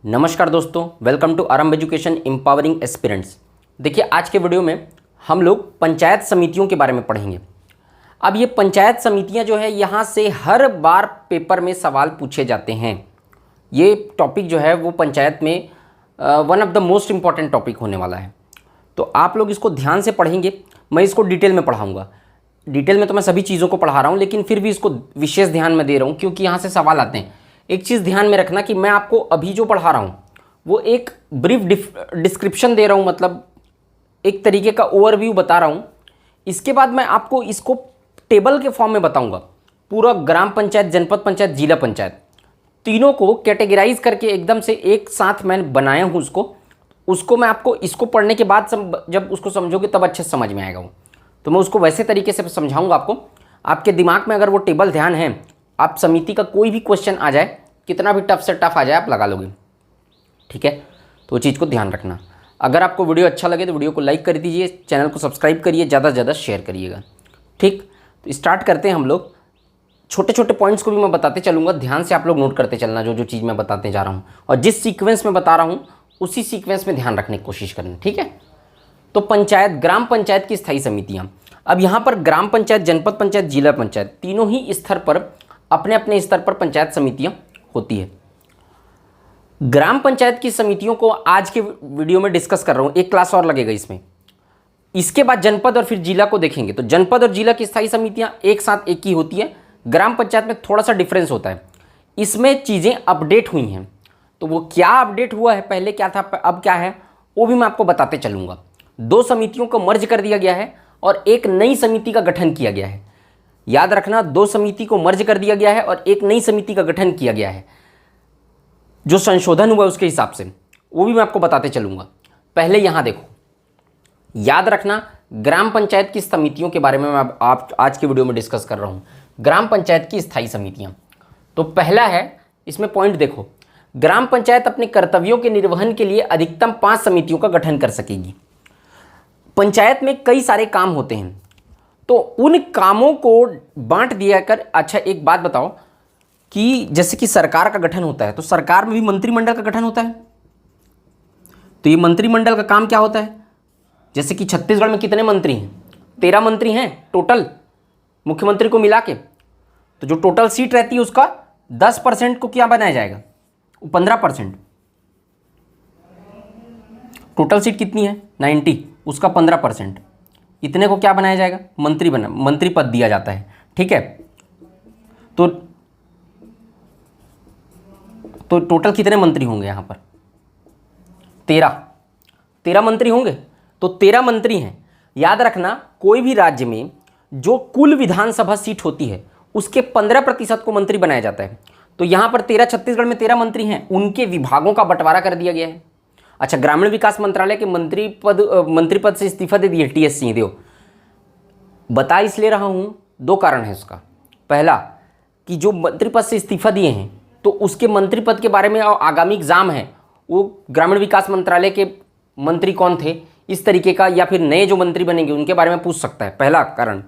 नमस्कार दोस्तों, welcome to आरंभ एजुकेशन एम्पावरिंग एस्पिरेंट्स। देखिए, आज के वीडियो में हम लोग पंचायत समितियों के बारे में पढ़ेंगे। अब ये पंचायत समितियां जो है, यहाँ से हर बार पेपर में सवाल पूछे जाते हैं। ये टॉपिक जो है वो पंचायत में one of the most important topic होने वाला है। तो आप लोग इसको ध्यान से पढ़ेंगे। मैं इसको डिटेल में पढ़ाऊँगा। डिटेल में तो मैं सभी चीज़ों को पढ़ा रहा हूँ, लेकिन फिर भी इसको विशेष ध्यान में दे रहा हूँ क्योंकि यहाँ से सवाल आते हैं। एक चीज़ ध्यान में रखना कि मैं आपको अभी जो पढ़ा रहा हूँ वो एक ब्रीफ डिस्क्रिप्शन दे रहा हूँ, मतलब एक तरीके का ओवरव्यू बता रहा हूँ। इसके बाद मैं आपको इसको टेबल के फॉर्म में बताऊँगा। पूरा ग्राम पंचायत, जनपद पंचायत, जिला पंचायत, तीनों को कैटेगराइज करके एकदम से एक साथ मैं बनाया हूँ। उसको मैं आपको इसको पढ़ने के बाद जब उसको समझोगे तब अच्छे से समझ में आएगा वो। तो मैं उसको वैसे तरीके से समझाऊँगा आपको। आपके दिमाग में अगर वो टेबल ध्यान है, आप समिति का कोई भी क्वेश्चन आ जाए, कितना भी टफ से टफ आ जाए, आप लगा लोगे। ठीक है, तो वो चीज़ को ध्यान रखना। अगर आपको वीडियो अच्छा लगे तो वीडियो को लाइक कर दीजिए, चैनल को सब्सक्राइब करिए, ज़्यादा से ज़्यादा शेयर करिएगा। ठीक, तो स्टार्ट करते हैं हम लोग। छोटे छोटे पॉइंट्स को भी मैं बताते चलूँगा, ध्यान से आप लोग नोट करते चलना जो जो चीज़ मैं बताते जा रहा हूँ, और जिस सीक्वेंस में बता रहा हूँ उसी सीक्वेंस में ध्यान रखने की कोशिश करना। ठीक है, तो पंचायत, ग्राम पंचायत की स्थायी समितियाँ। अब यहाँ पर ग्राम पंचायत, जनपद पंचायत, जिला पंचायत, तीनों ही स्तर पर अपने अपने स्तर पर पंचायत समितियाँ होती है। ग्राम पंचायत की समितियों को आज के वीडियो में डिस्कस कर रहा हूँ, एक क्लास और लगेगा इसमें। इसके बाद जनपद और फिर जिला को देखेंगे। तो जनपद और जिला की स्थायी समितियाँ एक साथ एक ही होती है। ग्राम पंचायत में थोड़ा सा डिफरेंस होता है, इसमें चीज़ें अपडेट हुई हैं। तो वो क्या अपडेट हुआ है, पहले क्या था अब क्या है, वो भी मैं आपको बताते चलूँगा। दो समितियों को मर्ज कर दिया गया है और एक नई समिति का गठन किया गया है। याद रखना, दो समिति को मर्ज कर दिया गया है और एक नई समिति का गठन किया गया है। जो संशोधन हुआ उसके हिसाब से वो भी मैं आपको बताते चलूँगा। पहले यहाँ देखो, याद रखना, ग्राम पंचायत की समितियों के बारे में मैं आप आज के वीडियो में डिस्कस कर रहा हूँ। ग्राम पंचायत की स्थायी समितियाँ, तो पहला है, इसमें पॉइंट देखो, ग्राम पंचायत अपने कर्तव्यों के निर्वहन के लिए अधिकतम 5 समितियों का गठन कर सकेगी। पंचायत में कई सारे काम होते हैं, तो उन कामों को बांट दिया कर। अच्छा, एक बात बताओ कि जैसे कि सरकार का गठन होता है, तो सरकार में भी मंत्रिमंडल का गठन होता है। तो ये मंत्रिमंडल का काम क्या होता है, जैसे कि छत्तीसगढ़ में कितने मंत्री हैं, 13 मंत्री हैं टोटल, मुख्यमंत्री को मिला के। तो जो टोटल सीट रहती है उसका 10% को क्या बनाया जाएगा, 15%। टोटल सीट कितनी है, 90, उसका 15%, इतने को क्या बनाया जाएगा, मंत्री पद दिया जाता है। ठीक है, तो टोटल कितने मंत्री होंगे यहाँ पर, 13 मंत्री होंगे। तो 13 मंत्री हैं। याद रखना, कोई भी राज्य में जो कुल विधानसभा सीट होती है उसके 15% को मंत्री बनाया जाता है। तो यहाँ पर 13, छत्तीसगढ़ में 13 मंत्री हैं, उनके विभागों का बंटवारा कर दिया गया है। अच्छा, ग्रामीण विकास मंत्रालय के मंत्री पद से इस्तीफा दे दिए टी.एस. सिंहदेव। बता इसलिए रहा हूँ, 2 कारण है उसका। पहला कि जो मंत्री पद से इस्तीफा दिए हैं तो उसके मंत्री पद के बारे में आगामी एग्जाम है, वो ग्रामीण विकास मंत्रालय के मंत्री कौन थे, इस तरीके का, या फिर नए जो मंत्री बनेंगे उनके बारे में पूछ सकता है, पहला कारण।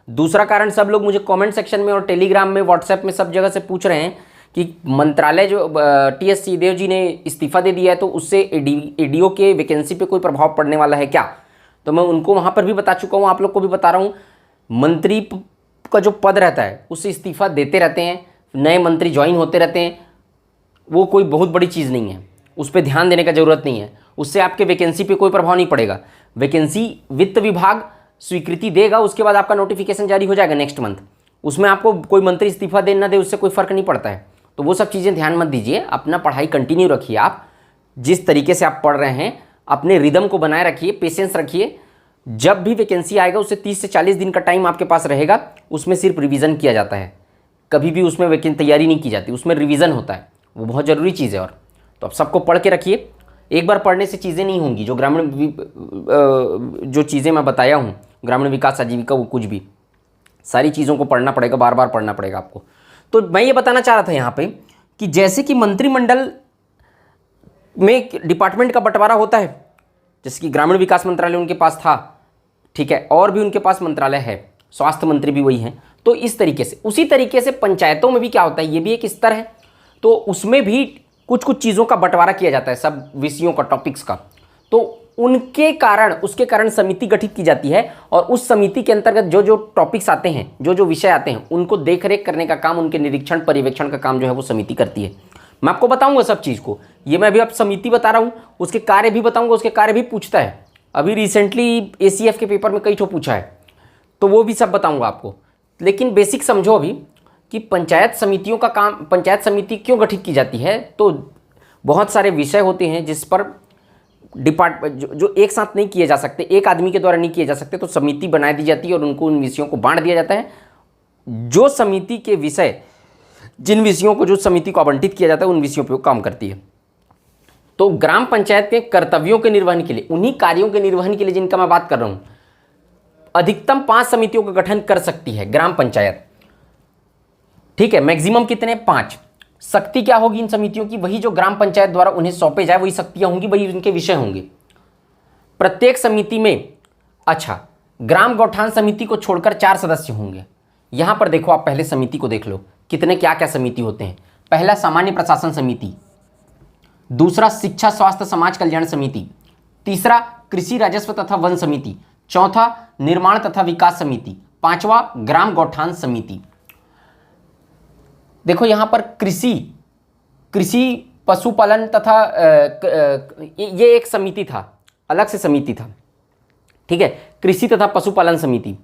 दूसरा कारण, सब लोग मुझे कमेंट सेक्शन में और टेलीग्राम में, व्हाट्सएप में, सब जगह से पूछ रहे हैं कि मंत्रालय जो टी.एस. सिंहदेव जी ने इस्तीफा दे दिया है तो उससे एडीओ के वैकेंसी पे कोई प्रभाव पड़ने वाला है क्या। तो मैं उनको वहाँ पर भी बता चुका हूँ, आप लोग को भी बता रहा हूँ। मंत्री का जो पद रहता है उससे इस्तीफा देते रहते हैं, नए मंत्री ज्वाइन होते रहते हैं, वो कोई बहुत बड़ी चीज़ नहीं है, उस पर ध्यान देने का ज़रूरत नहीं है। उससे आपके वैकेंसी पे कोई प्रभाव नहीं पड़ेगा। वैकेंसी वित्त विभाग स्वीकृति देगा, उसके बाद आपका नोटिफिकेशन जारी हो जाएगा नेक्स्ट मंथ। उसमें आपको कोई मंत्री इस्तीफा दे ना दे उससे कोई फ़र्क नहीं पड़ता है। तो वो सब चीज़ें ध्यान मत दीजिए, अपना पढ़ाई कंटिन्यू रखिए। आप जिस तरीके से आप पढ़ रहे हैं अपने रिदम को बनाए रखिए, पेशेंस रखिए। जब भी वैकेंसी आएगा उससे 30 से 40 दिन का टाइम आपके पास रहेगा, उसमें सिर्फ रिवीजन किया जाता है, कभी भी उसमें वैकेंसी तैयारी नहीं की जाती, उसमें रिवीजन होता है, वो बहुत ज़रूरी चीज़ है। और तो आप सबको पढ़ के रखिए, एक बार पढ़ने से चीज़ें नहीं होंगी। जो जो चीज़ें मैं बताया हूँ, ग्रामीण विकास आजीविका, वो कुछ भी सारी चीज़ों को पढ़ना पड़ेगा, बार बार पढ़ना पड़ेगा आपको। तो मैं ये बताना चाह रहा था यहाँ पे कि जैसे कि मंत्रिमंडल में डिपार्टमेंट का बंटवारा होता है, जैसे कि ग्रामीण विकास मंत्रालय उनके पास था, ठीक है, और भी उनके पास मंत्रालय है, स्वास्थ्य मंत्री भी वही हैं। तो इस तरीके से, उसी तरीके से पंचायतों में भी क्या होता है, ये भी एक स्तर है, तो उसमें भी कुछ कुछ चीज़ों का बंटवारा किया जाता है, सब विषयों का, टॉपिक्स का। तो उनके कारण, उसके कारण समिति गठित की जाती है और उस समिति के अंतर्गत जो जो टॉपिक्स आते हैं, जो जो विषय आते हैं, उनको देखरेख करने का काम, उनके निरीक्षण पर्यवेक्षण का काम जो है वो समिति करती है। मैं आपको बताऊंगा सब चीज़ को, ये मैं अभी आप समिति बता रहा हूँ, उसके कार्य भी बताऊंगा, उसके कार्य भी पूछता है। अभी रिसेंटली ACF के पेपर में कई ठो पूछा है, तो वो भी सब बताऊंगा आपको। लेकिन बेसिक समझो अभी कि पंचायत समितियों का काम, पंचायत समिति क्यों गठित की जाती है। तो बहुत सारे विषय होते हैं जिस पर जो एक साथ नहीं किए जा सकते, एक आदमी के द्वारा नहीं किए जा सकते, तो समिति बना दी जाती है और उनको उन विषयों को बांट दिया जाता है। जो समिति के विषय, जिन विषयों को जो समिति को आवंटित किया जाता है, उन विषयों पर काम करती है। तो ग्राम पंचायत के कर्तव्यों के निर्वहन के लिए, उन्हीं कार्यों के निर्वहन के लिए जिनका मैं बात कर रहा हूँ, अधिकतम 5 समितियों का गठन कर सकती है ग्राम पंचायत। ठीक है, मैक्सिमम कितने? 5। शक्ति क्या होगी इन समितियों की? वही जो ग्राम पंचायत द्वारा उन्हें सौंपे जाए, वही शक्तियां होंगी, वही उनके विषय होंगे प्रत्येक समिति में। अच्छा, ग्राम गौठान समिति को छोड़कर 4 सदस्य होंगे। यहां पर देखो, आप पहले समिति को देख लो, कितने क्या क्या समिति होते हैं। पहला सामान्य प्रशासन समिति, दूसरा शिक्षा स्वास्थ्य समाज कल्याण समिति, तीसरा कृषि राजस्व तथा वन समिति, चौथा निर्माण तथा विकास समिति, पांचवा ग्राम गौठान समिति। देखो यहां पर कृषि पशुपालन तथा ये एक समिति था, अलग से समिति था। ठीक है, कृषि तथा पशुपालन समिति,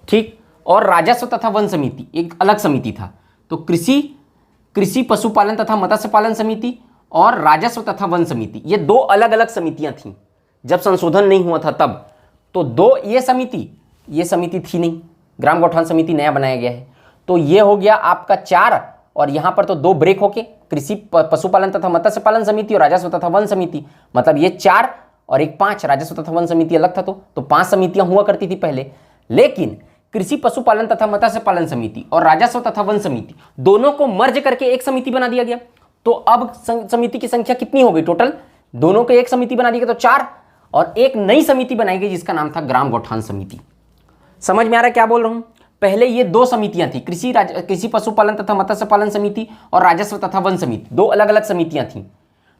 ठीक, और राजस्व तथा वन समिति एक अलग समिति था। तो कृषि पशुपालन तथा मत्स्य पालन समिति और राजस्व तथा वन समिति, ये 2 अलग अलग समितियां थीं जब संशोधन नहीं हुआ था तब। तो 2 ये समिति थी नहीं, ग्राम गौठान समिति नया बनाया गया है। तो ये हो गया आपका 4, और यहां पर तो 2 ब्रेक होके कृषि पशुपालन तथा मत्स्य पालन समिति और राजस्व तथा वन समिति, मतलब ये 4 और एक 5, राजस्व तथा वन समिति अलग था। तो 5 समितियां हुआ करती थी पहले। लेकिन कृषि पशुपालन तथा मत्स्य पालन समिति और राजस्व तथा वन समिति दोनों को मर्ज करके एक समिति बना दिया गया। तो अब समिति की संख्या कितनी हो गई टोटल? दोनों को एक समिति बना दिया गया, तो 4, और एक नई समिति बनाई गई जिसका नाम था ग्राम गौठान समिति। समझ में आ रहा है क्या बोल रहा हूं? पहले ये 2 समितियां थी, कृषि पशुपालन तथा मत्स्य पालन समिति और राजस्व तथा वन समिति, 2 अलग अलग समितियां थी।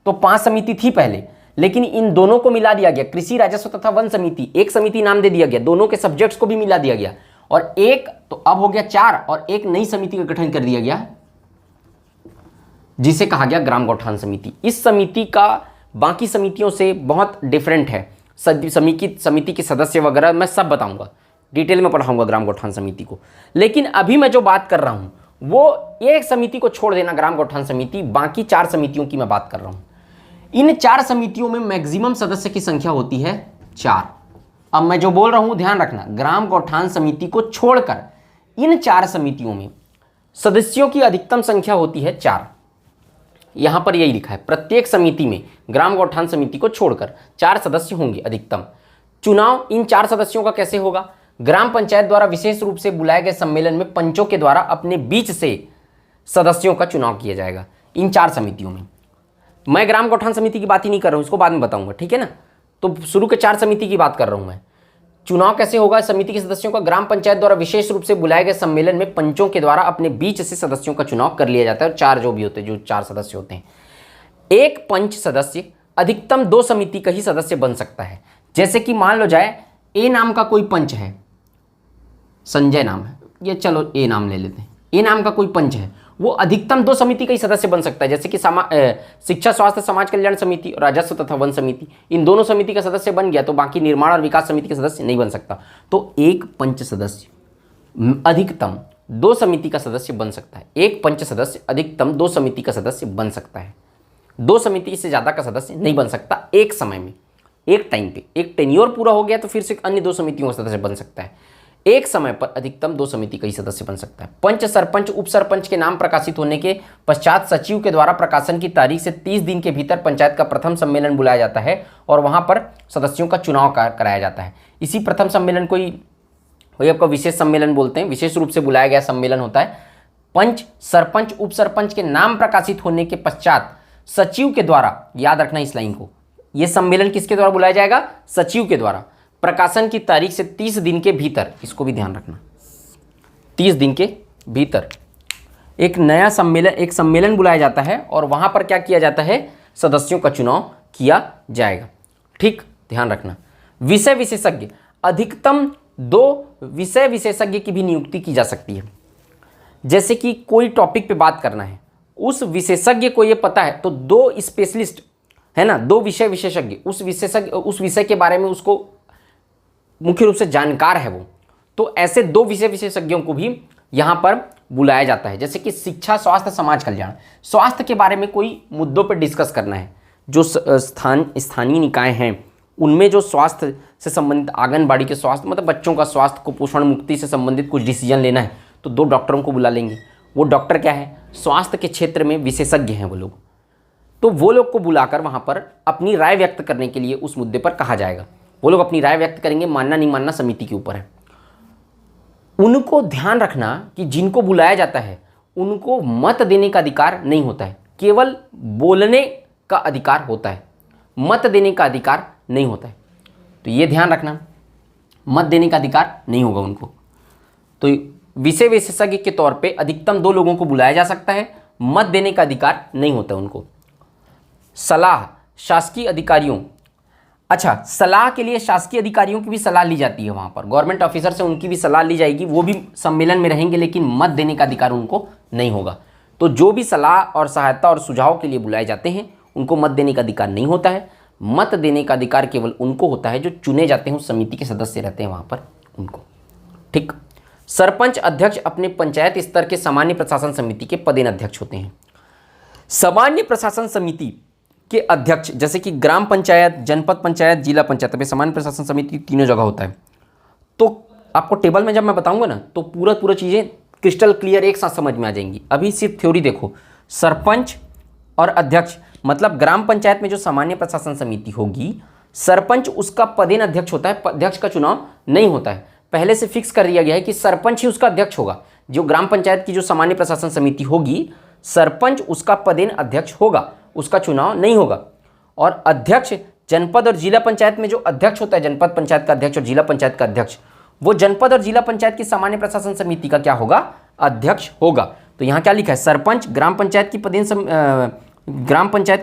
तो 5 समिति थी पहले, लेकिन इन दोनों को मिला दिया गया, कृषि राजस्व तथा वन समिति, एक समिति नाम दे दिया गया, दोनों के सब्जेक्ट्स को भी मिला दिया गया, और एक तो अब हो गया 4, और एक नई समिति का गठन कर दिया गया जिसे कहा गया ग्राम गौठान समिति। इस समिति का बाकी समितियों से बहुत डिफरेंट है। समिति के सदस्य वगैरह मैं सब बताऊंगा, डिटेल में पढ़ाऊंगा ग्राम गौठान समिति को। लेकिन अभी मैं जो बात कर रहा हूं वो एक समिति को छोड़ देना, ग्राम गौठान समिति, बाकी 4 समितियों की मैं बात कर रहा हूं। इन 4 समितियों में मैक्सिमम सदस्य की संख्या होती है 4। अब मैं जो बोल रहा हूं ध्यान रखना, ग्राम गौठान समिति को छोड़कर इन 4 समितियों में सदस्यों की अधिकतम संख्या होती है 4। यहां पर यही लिखा है, प्रत्येक समिति में ग्राम गौठान समिति को छोड़कर 4 सदस्य होंगे अधिकतम। चुनाव इन 4 सदस्यों का कैसे होगा? ग्राम पंचायत द्वारा विशेष रूप से बुलाए गए सम्मेलन में पंचों के द्वारा अपने बीच से सदस्यों का चुनाव किया जाएगा इन 4 समितियों में। मैं ग्राम गौठान समिति की बात ही नहीं कर रहा हूं, इसको बाद में बताऊंगा, ठीक है ना। तो शुरू के 4 समिति की बात कर रहा हूं मैं। चुनाव कैसे होगा? समिति के सदस्यों का ग्राम पंचायत द्वारा विशेष रूप से बुलाए गए सम्मेलन में पंचों के द्वारा अपने बीच से सदस्यों का चुनाव कर लिया जाता है। और 4 जो भी होते हैं, जो 4 सदस्य होते हैं, एक पंच सदस्य अधिकतम 2 समिति का ही सदस्य बन सकता है। जैसे कि मान लो जाए ए नाम का कोई पंच है, संजय नाम है, ये चलो ए नाम ले लेते हैं, ए नाम का कोई पंच है, वो अधिकतम 2 समिति का ही सदस्य बन सकता है। जैसे कि शिक्षा स्वास्थ्य समाज कल्याण समिति और राजस्व तथा वन समिति, इन दोनों समिति का सदस्य बन गया तो बाकी निर्माण और विकास समिति के सदस्य नहीं बन सकता। तो एक पंच सदस्य अधिकतम 2 समिति का सदस्य बन सकता है। एक पंच सदस्य अधिकतम 2 समिति का सदस्य बन सकता है। 2 समिति से ज़्यादा का सदस्य नहीं बन सकता एक समय में, एक टाइम पे। एक टेन्योर पूरा हो गया तो फिर से अन्य 2 समितियों का सदस्य बन सकता है। एक समय पर अधिकतम 2 समिति का ही सदस्य बन सकता है। पंच, सरपंच, उप सरपंच के नाम प्रकाशित होने के पश्चात सचिव के द्वारा प्रकाशन की तारीख से 30 दिन के भीतर पंचायत का प्रथम सम्मेलन बुलाया जाता है और वहां पर सदस्यों का चुनाव कराया जाता है। इसी प्रथम सम्मेलन को वही आपका विशेष सम्मेलन बोलते हैं, विशेष रूप से बुलाया गया सम्मेलन होता है। पंच, सरपंच, उप सरपंच के नाम प्रकाशित होने के पश्चात सचिव के द्वारा, याद रखना इस लाइन को, यह सम्मेलन किसके द्वारा बुलाया जाएगा? सचिव के द्वारा। प्रकाशन की तारीख से 30 दिन के भीतर, इसको भी ध्यान रखना, 30 दिन के भीतर एक नया सम्मेलन बुलाया जाता है और वहाँ पर क्या किया जाता है, सदस्यों का चुनाव किया जाएगा। ठीक, ध्यान रखना। विषय विशेषज्ञ, अधिकतम 2 विषय विशेषज्ञ की भी नियुक्ति की जा सकती है। जैसे कि कोई टॉपिक पे बात करना है, उस विशेषज्ञ को ये पता है तो 2 स्पेशलिस्ट है ना, 2 विषय विशेषज्ञ, उस विषय के बारे में उसको मुख्य रूप से जानकार है वो, तो ऐसे 2 विषय विशेषज्ञों को भी यहाँ पर बुलाया जाता है। जैसे कि शिक्षा, स्वास्थ्य, समाज कल्याण, स्वास्थ्य के बारे में कोई मुद्दों पर डिस्कस करना है, जो स्थानीय निकाय हैं उनमें जो स्वास्थ्य से संबंधित, आंगनबाड़ी के स्वास्थ्य मतलब बच्चों का स्वास्थ्य, कुपोषण मुक्ति से संबंधित कुछ डिसीजन लेना है तो 2 डॉक्टरों को बुला लेंगे। वो डॉक्टर क्या है, स्वास्थ्य के क्षेत्र में विशेषज्ञ हैं वो लोग, तो वो लोग को बुलाकर वहाँ पर अपनी राय व्यक्त करने के लिए उस मुद्दे पर कहा जाएगा। वो लोग अपनी राय व्यक्त करेंगे, मानना नहीं मानना समिति के ऊपर है। उनको ध्यान रखना कि जिनको बुलाया जाता है उनको मत देने का अधिकार नहीं होता है, केवल बोलने का अधिकार होता है, मत देने का अधिकार नहीं होता है। तो ये ध्यान रखना, मत देने का अधिकार नहीं होगा उनको। तो विषय विशेषज्ञ के तौर पे अधिकतम 2 लोगों को बुलाया जा सकता है, मत देने का अधिकार नहीं होता उनको। सलाह, शासकीय अधिकारियों, अच्छा, सलाह के लिए शासकीय अधिकारियों की भी सलाह ली जाती है, वहाँ पर गवर्नमेंट ऑफिसर से उनकी भी सलाह ली जाएगी, वो भी सम्मेलन में रहेंगे, लेकिन मत देने का अधिकार उनको नहीं होगा। तो जो भी सलाह और सहायता और सुझाव के लिए बुलाए जाते हैं उनको मत देने का अधिकार नहीं होता है। मत देने का अधिकार केवल उनको होता है जो चुने जाते हैं, उस समिति के सदस्य रहते हैं वहाँ पर उनको। ठीक, सरपंच अध्यक्ष अपने पंचायत स्तर के सामान्य प्रशासन समिति के पदेन अध्यक्ष होते हैं। सामान्य प्रशासन समिति के अध्यक्ष, जैसे कि ग्राम पंचायत, जनपद पंचायत, जिला पंचायत, अभी सामान्य प्रशासन समिति तीनों जगह होता है। तो आपको टेबल में जब मैं बताऊंगा ना तो पूरा चीज़ें क्रिस्टल क्लियर एक साथ समझ में आ जाएंगी। अभी सिर्फ थ्योरी देखो, सरपंच और अध्यक्ष, मतलब ग्राम पंचायत में जो सामान्य प्रशासन समिति होगी, सरपंच उसका पदेन अध्यक्ष होता है, अध्यक्ष का चुनाव नहीं होता है। पहले से फिक्स कर दिया गया है कि सरपंच ही उसका अध्यक्ष होगा। जो ग्राम पंचायत की जो सामान्य प्रशासन समिति होगी, सरपंच उसका पदेन अध्यक्ष होगा, उसका चुनाव नहीं होगा। और अध्यक्ष जनपद और जिला पंचायत में जो अध्यक्ष होता है, जनपद पंचायत का अध्यक्ष और जिला पंचायत का अध्यक्ष, वो जनपद और जिला पंचायत की सामान्य प्रशासन समिति का क्या होगा, अध्यक्ष होगा। तो यहाँ क्या लिखा है, सरपंच ग्राम पंचायत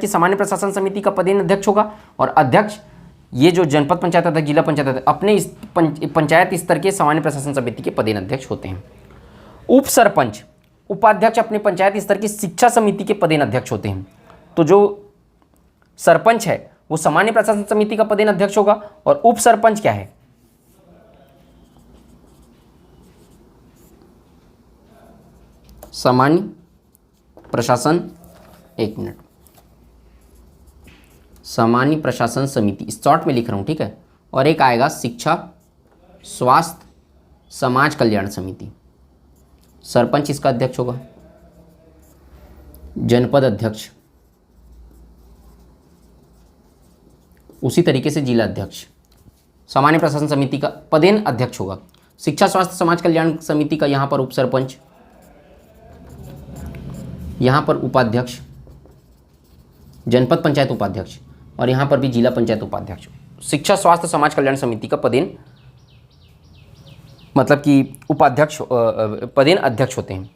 की सामान्य प्रशासन समिति का पदेन अध्यक्ष होगा, और अध्यक्ष ये जो जनपद पंचायत अध्यक्ष, जिला पंचायत अध्यक्ष, अपने पंचायत स्तर के सामान्य प्रशासन समिति के पदेन अध्यक्ष होते हैं। उप सरपंच, उपाध्यक्ष अपने पंचायत स्तर की शिक्षा समिति के पदेन अध्यक्ष होते हैं। तो जो सरपंच है वो सामान्य प्रशासन समिति का पदेन अध्यक्ष होगा, और उप सरपंच क्या है, सामान्य प्रशासन, एक मिनट, सामान्य प्रशासन समिति, शॉर्ट में लिख रहा हूँ, ठीक है। और एक आएगा शिक्षा, स्वास्थ्य, समाज कल्याण समिति। सरपंच इसका अध्यक्ष होगा, जनपद अध्यक्ष, उसी तरीके से जिला अध्यक्ष सामान्य प्रशासन समिति का पदेन अध्यक्ष होगा। शिक्षा, स्वास्थ्य, समाज कल्याण समिति का यहाँ पर उप सरपंच, यहाँ पर उपाध्यक्ष, जनपद पंचायत उपाध्यक्ष, और यहाँ पर भी जिला पंचायत उपाध्यक्ष। शिक्षा, स्वास्थ्य, समाज कल्याण समिति का पदेन मतलब कि उपाध्यक्ष, पदेन अध्यक्ष होते हैं।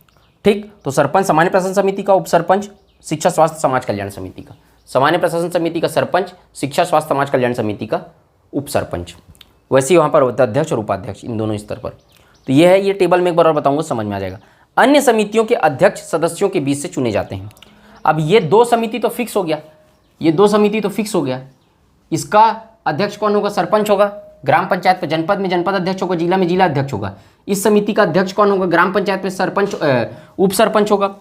ठीक, तो सरपंच सामान्य प्रशासन समिति का, उप सरपंच शिक्षा, स्वास्थ्य, समाज कल्याण समिति का, सामान्य प्रशासन समिति का सरपंच, शिक्षा, स्वास्थ्य, समाज कल्याण समिति का उप सरपंच। वैसे ही वहाँ पर अध्यक्ष और उपाध्यक्ष इन दोनों स्तर पर। तो ये है, ये टेबल में एक बार और बताऊंगा, समझ में आ जाएगा। अन्य समितियों के अध्यक्ष सदस्यों के बीच से चुने जाते हैं। अब ये 2 समिति तो फिक्स हो गया, ये 2 समिति तो फिक्स हो गया। इसका अध्यक्ष कौन होगा, सरपंच होगा। ग्राम पंचायत में, जनपद में जनपद अध्यक्ष होगा, जिला में जिला अध्यक्ष होगा। इस समिति का अध्यक्ष कौन होगा, ग्राम पंचायत में सरपंच, उप सरपंच होगा,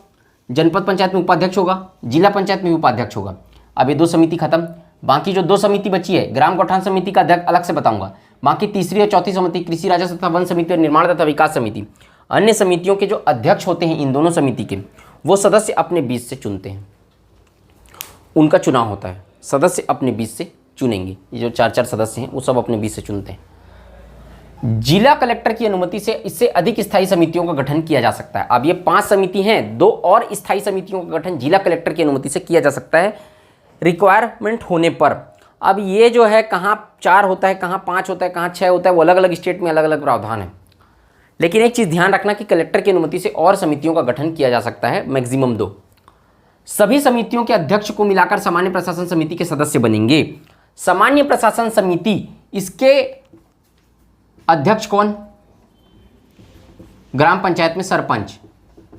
जनपद पंचायत में उपाध्यक्ष होगा, जिला पंचायत में उपाध्यक्ष होगा। अब ये 2 समिति खत्म। बाकी जो 2 समिति बची है, ग्राम गौठान समिति का अध्यक्ष अलग से बताऊंगा। बाकी तीसरी और चौथी समिति, कृषि राजस्व तथा वन समिति और निर्माण तथा विकास समिति, अन्य समितियों के जो अध्यक्ष होते हैं इन दोनों समिति के, वो सदस्य अपने बीच से चुनते हैं, उनका चुनाव होता है। सदस्य अपने बीच से चुनेंगे, ये जो 4 सदस्य हैं वो सब अपने बीच से चुनते हैं। जिला कलेक्टर की अनुमति से इससे अधिक स्थायी समितियों का गठन किया जा सकता है। अब ये 5 समिति हैं, 2 और स्थायी समितियों का गठन जिला कलेक्टर की अनुमति से किया जा सकता है रिक्वायरमेंट होने पर। अब ये जो है कहाँ 4 होता है, कहाँ 5 होता है, कहाँ 6 होता है, वो अलग अलग स्टेट में अलग अलग प्रावधान है। लेकिन एक चीज़ ध्यान रखना कि कलेक्टर की अनुमति से और समितियों का गठन किया जा सकता है, मैक्सिमम 2। सभी समितियों के अध्यक्ष को मिलाकर सामान्य प्रशासन समिति के सदस्य बनेंगे। सामान्य प्रशासन समिति, इसके अध्यक्ष कौन? ग्राम पंचायत में सरपंच,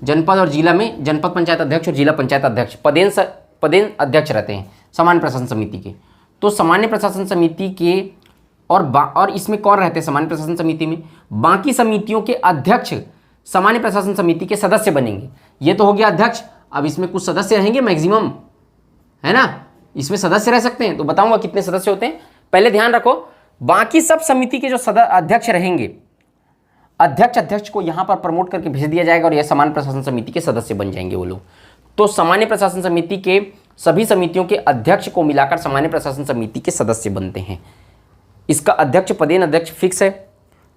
जनपद और जिला में जनपद पंचायत अध्यक्ष और जिला पंचायत अध्यक्ष पदेन अध्यक्ष रहते हैं सामान्य प्रशासन समिति के। तो सामान्य प्रशासन समिति के और इसमें कौन रहते हैं सामान्य प्रशासन समिति में? बाकी समितियों के अध्यक्ष सामान्य प्रशासन समिति के सदस्य बनेंगे। ये तो हो गया अध्यक्ष। अब इसमें कुछ सदस्य रहेंगे मैक्सिमम, है ना, इसमें सदस्य रह सकते हैं, तो बताऊंगा कितने सदस्य होते हैं। पहले ध्यान रखो, बाकी सब समिति के जो अध्यक्ष रहेंगे, अध्यक्ष को यहां पर प्रमोट करके भेज दिया जाएगा और यह सामान्य प्रशासन समिति के सदस्य बन जाएंगे वो लोग। तो सामान्य प्रशासन समिति के सभी समितियों के अध्यक्ष को मिलाकर सामान्य प्रशासन समिति के सदस्य बनते हैं। इसका अध्यक्ष पदेन अध्यक्ष फिक्स है,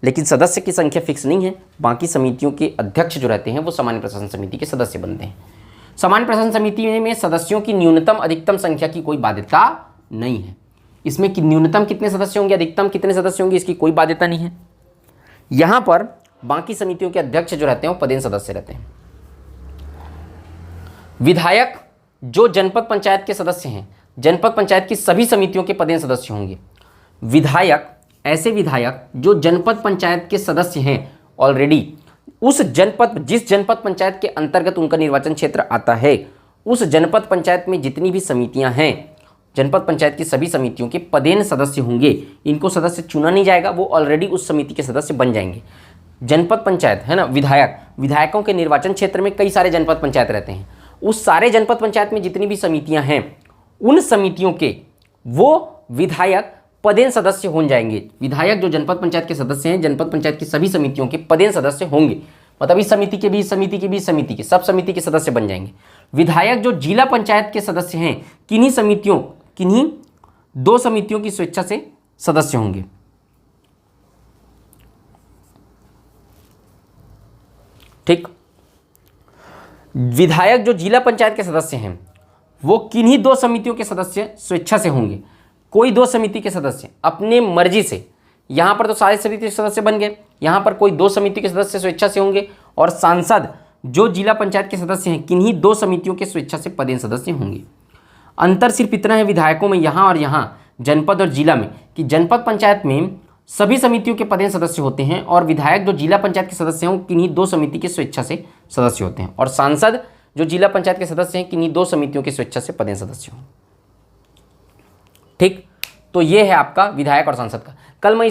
लेकिन सदस्य की संख्या फिक्स नहीं है। बाकी समितियों के अध्यक्ष जो रहते हैं वो सामान्य प्रशासन समिति के सदस्य बनते हैं। सामान्य प्रशासन समिति में सदस्यों की न्यूनतम अधिकतम संख्या की कोई बाध्यता नहीं है। इसमें कि न्यूनतम कितने सदस्य होंगे, अधिकतम कितने सदस्य होंगे, इसकी कोई बाध्यता नहीं है। यहां पर बाकी समितियों के अध्यक्ष जो रहते हैं वो पदेन सदस्य रहते हैं। विधायक जो जनपद पंचायत के सदस्य हैं, जनपद पंचायत की सभी समितियों के पदेन सदस्य होंगे। विधायक, ऐसे विधायक जो जनपद पंचायत के सदस्य हैं ऑलरेडी, उस जनपद, जिस जनपद पंचायत के अंतर्गत उनका निर्वाचन क्षेत्र आता है, उस जनपद पंचायत में जितनी भी समितियां हैं, जनपद पंचायत की सभी समितियों के पदेन सदस्य होंगे। इनको सदस्य चुना नहीं जाएगा, वो ऑलरेडी उस समिति के सदस्य बन जाएंगे। जनपद पंचायत है ना, विधायकों के निर्वाचन क्षेत्र में कई सारे जनपद पंचायत रहते हैं। उस सारे जनपद पंचायत में जितनी भी समितियां हैं, उन समितियों के वो विधायक पदेन सदस्य हो जाएंगे। विधायक जो जनपद पंचायत के सदस्य हैं, जनपद पंचायत की सभी समितियों के पदेन सदस्य होंगे। मतलब इस समिति के बीच, समिति के बीच, समिति के सब समिति के सदस्य बन जाएंगे। विधायक जो जिला पंचायत के सदस्य हैं, किन्हीं 2 समितियों की स्वेच्छा से सदस्य होंगे। ठीक, विधायक जो जिला पंचायत के सदस्य हैं वो किन्हीं 2 समितियों के सदस्य स्वेच्छा से होंगे। कोई 2 समिति के सदस्य अपने मर्जी से, यहां पर तो सारे समिति के सदस्य बन गए, यहां पर कोई 2 समिति के सदस्य स्वेच्छा से होंगे। और सांसद जो जिला पंचायत के सदस्य हैं, किन्हीं 2 समितियों के स्वेच्छा से पदेन सदस्य होंगे। अंतर सिर्फ इतना है विधायकों में यहां और यहां, जनपद और जिला में, कि जनपद पंचायत में सभी समितियों के पदेन सदस्य होते हैं और विधायक जो जिला पंचायत के सदस्य हैं किन्हीं 2 समिति की स्वेच्छा से सदस्य होते हैं। और सांसद जो जिला पंचायत के सदस्य हैं किन्हीं 2 समितियों की स्वेच्छा से पदेन सदस्य हों। ठीक, तो ये है आपका विधायक और सांसद का। कल मैं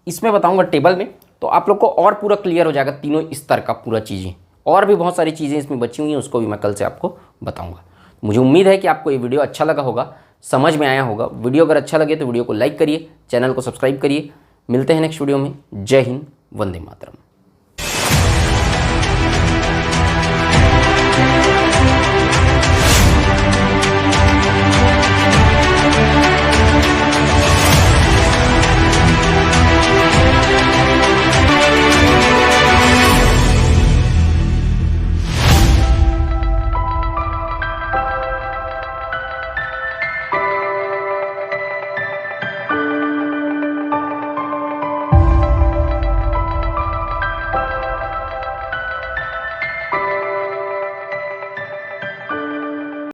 इसमें बताऊंगा टेबल में, तो आप लोग को और पूरा क्लियर हो जाएगा तीनों स्तर का पूरा चीज़ें। और भी बहुत सारी चीज़ें इसमें बची हुई हैं, उसको भी मैं कल से आपको बताऊंगा। मुझे उम्मीद है कि आपको ये वीडियो अच्छा लगा होगा, समझ में आया होगा। वीडियो अगर अच्छा लगे तो वीडियो को लाइक करिए, चैनल को सब्सक्राइब करिए। मिलते हैं नेक्स्ट वीडियो में। जय हिंद, वंदे मातरम।